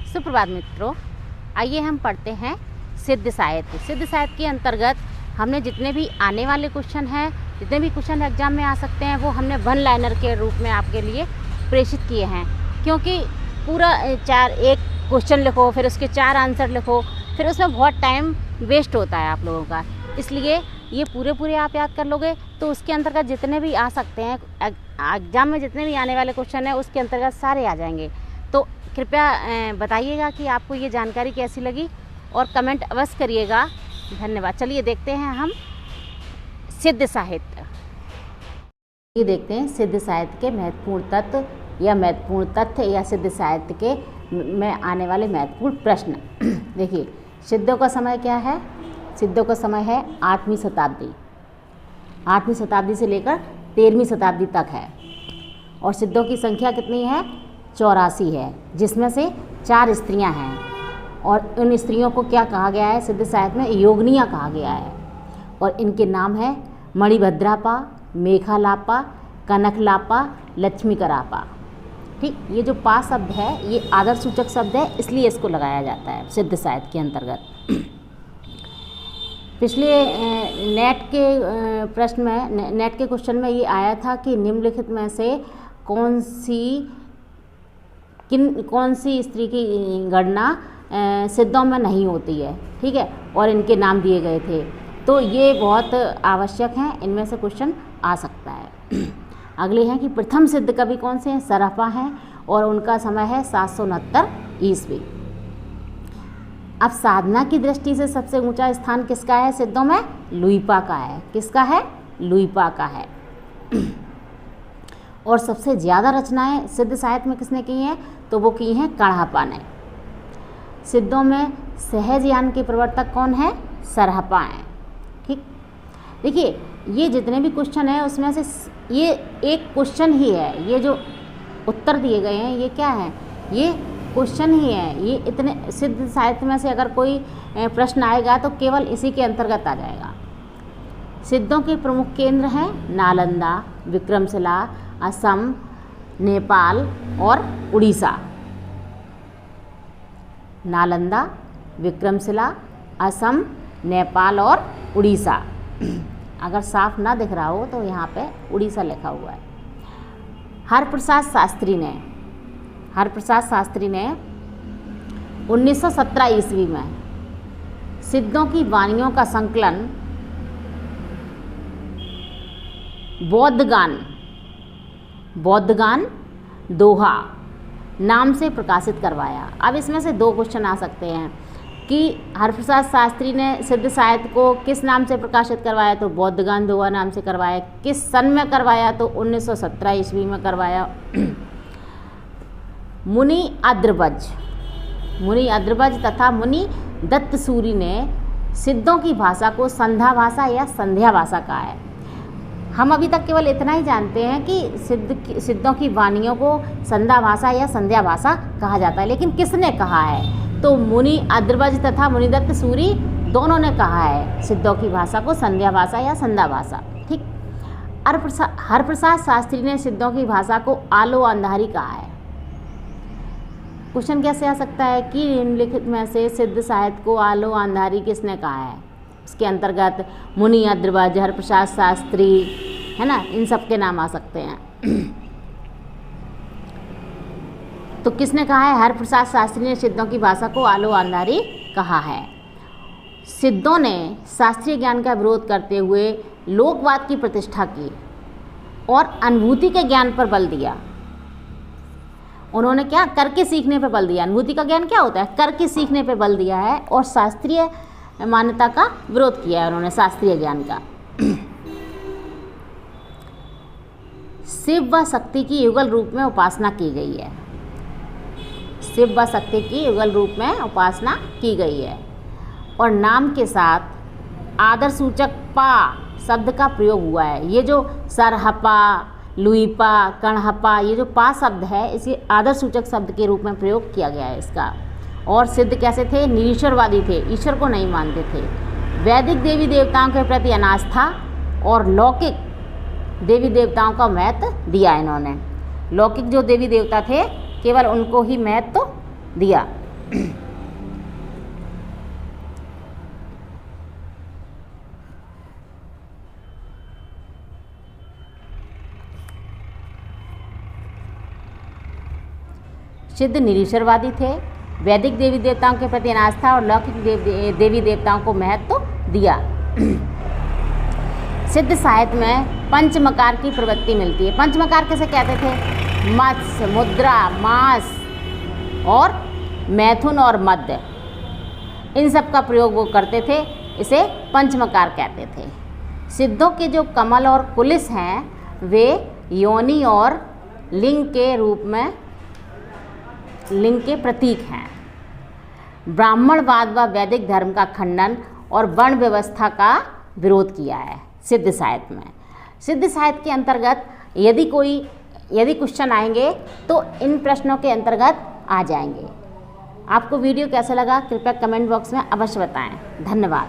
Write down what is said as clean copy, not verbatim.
सुप्रभात मित्रों, आइए हम पढ़ते हैं सिद्ध साहित्य। सिद्ध साहित्य के अंतर्गत हमने जितने भी आने वाले क्वेश्चन हैं, जितने भी क्वेश्चन एग्जाम में आ सकते हैं, वो हमने वन लाइनर के रूप में आपके लिए प्रेषित किए हैं। क्योंकि पूरा एक क्वेश्चन लिखो, फिर उसके 4 आंसर लिखो, फिर उसमें बहुत टाइम वेस्ट होता है आप लोगों का। इसलिए ये पूरे आप याद कर लोगे तो उसके अंतर्गत जितने भी आ सकते हैं, एग्जाम में जितने भी आने वाले क्वेश्चन हैं उसके अंतर्गत सारे आ जाएंगे। तो कृपया बताइएगा कि आपको ये जानकारी कैसी लगी और कमेंट अवश्य करिएगा। धन्यवाद। चलिए देखते हैं हम सिद्ध साहित्य। ये देखते हैं सिद्ध साहित्य के महत्वपूर्ण तत्व या महत्वपूर्ण तथ्य या सिद्ध साहित्य के में आने वाले महत्वपूर्ण प्रश्न। देखिए, सिद्धों का समय क्या है? सिद्धों का समय है 8वीं शताब्दी। 8वीं शताब्दी से लेकर 13वीं शताब्दी तक है। और सिद्धों की संख्या कितनी है? 84 है, जिसमें से 4 स्त्रियां हैं। और उन स्त्रियों को क्या कहा गया है? सिद्ध साहित्य में योगिनियाँ कहा गया है। और इनके नाम है मणिभद्रापा, मेखालापा, कनकलापा, लक्ष्मीकरापा। ठीक, ये जो पा शब्द है ये आदर सूचक शब्द है, इसलिए इसको लगाया जाता है सिद्ध साहित्य के अंतर्गत। पिछले नेट के प्रश्न में, नेट के क्वेश्चन में ये आया था कि निम्नलिखित में से कौन सी स्त्री की गणना सिद्धों में नहीं होती है। ठीक है, और इनके नाम दिए गए थे। तो ये बहुत आवश्यक हैं, इनमें से क्वेश्चन आ सकता है। अगले हैं कि प्रथम सिद्ध कवि कौन से हैं? सरहपा हैं और उनका समय है 769 ईस्वी। अब साधना की दृष्टि से सबसे ऊंचा स्थान किसका है सिद्धों में? लुइपा का है। किसका है? लुइपा का है। और सबसे ज़्यादा रचनाएं सिद्ध साहित्य में किसने की हैं? तो वो की हैं कण्हपा ने। सिद्धों में सहज ज्ञान के प्रवर्तक कौन है? सरहपा हैं। ठीक, देखिए ये जितने भी क्वेश्चन हैं उसमें से ये एक क्वेश्चन ही है। ये जो उत्तर दिए गए हैं ये क्या है? ये क्वेश्चन ही है। ये इतने सिद्ध साहित्य में से अगर कोई प्रश्न आएगा तो केवल इसी के अंतर्गत आ जाएगा। सिद्धों के प्रमुख केंद्र हैं नालंदा, विक्रमशिला, असम, नेपाल और उड़ीसा। नालंदा, विक्रमशिला, असम, नेपाल और उड़ीसा। अगर साफ ना दिख रहा हो तो यहाँ पे उड़ीसा लिखा हुआ है। हरप्रसाद शास्त्री ने 1917 ईस्वी में सिद्धों की वाणियों का संकलन बौद्धगान दोहा नाम से प्रकाशित करवाया। अब इसमें से 2 क्वेश्चन आ सकते हैं कि हरप्रसाद शास्त्री ने सिद्ध साहित्य को किस नाम से प्रकाशित करवाया? तो बौद्धगान दोहा नाम से करवाया। किस सन में करवाया? तो 1917 ईस्वी में करवाया। मुनि अद्रबज तथा मुनि दत्तसूरि ने सिद्धों की भाषा को संध्या भाषा या संध्या भाषा कहा है। हम अभी तक केवल इतना ही जानते हैं कि सिद्धों की वाणियों को संध्या भाषा या संध्या भाषा कहा जाता है, लेकिन किसने कहा है? तो मुनि अद्रबज तथा मुनिदत्त सूरि दोनों ने कहा है सिद्धों की भाषा को संध्या भाषा या संध्या भाषा। ठीक, हरप्रसाद शास्त्री ने सिद्धों की भाषा को आलो अंधारी कहा है। क्वेश्चन कैसे आ सकता है कि निम्नलिखित में से सिद्ध साहित्य को आलो अंधारी किसने कहा है? इसके अंतर्गत मुनि अद्रबज, हरप्रसाद शास्त्री, है ना, इन सब के नाम आ सकते हैं। तो किसने कहा है? हरप्रसाद शास्त्री ने सिद्धों की भाषा को आलो अंधारी कहा है। सिद्धों ने शास्त्रीय ज्ञान का विरोध करते हुए लोकवाद की प्रतिष्ठा की और अनुभूति के ज्ञान पर बल दिया। उन्होंने क्या? करके सीखने पर बल दिया। अनुभूति का ज्ञान क्या होता है? करके सीखने पर बल दिया है और शास्त्रीय मान्यता का विरोध किया है उन्होंने, शास्त्रीय ज्ञान का। शिव व शक्ति की युगल रूप में उपासना की गई है। शिव व शक्ति की युगल रूप में उपासना की गई है। और नाम के साथ आदर सूचक पा शब्द का प्रयोग हुआ है। ये जो सरहपा, लुइपा, कण्हपा, ये जो पा शब्द है इसे आदर सूचक शब्द के रूप में प्रयोग किया गया है इसका। और सिद्ध कैसे थे? निरीश्वरवादी थे, ईश्वर को नहीं मानते थे। वैदिक देवी देवताओं के प्रति अनास्था और लौकिक देवी देवताओं का महत्व दिया इन्होंने। लौकिक जो देवी देवता थे केवल उनको ही महत्व दिया। सिद्ध निरीश्वरवादी थे, वैदिक देवी देवताओं के प्रति आस्था और लौकिक देवी देवताओं को महत्व दिया। सिद्ध साहित्य में पंचमकार की प्रवृत्ति मिलती है। पंचमकार किसे कहते थे? मत्स्य, मुद्रा, मांस और मैथुन और मध्य, इन सब का प्रयोग वो करते थे, इसे पंचमकार कहते थे। सिद्धों के जो कमल और कुलिस हैं वे योनि और लिंग के रूप में लिंग के प्रतीक हैं। ब्राह्मणवाद व वैदिक धर्म का खंडन और वर्ण व्यवस्था का विरोध किया है सिद्ध साहित्य में। सिद्ध साहित्य के अंतर्गत यदि क्वेश्चन आएंगे तो इन प्रश्नों के अंतर्गत आ जाएंगे। आपको वीडियो कैसा लगा कृपया कमेंट बॉक्स में अवश्य बताएं। धन्यवाद।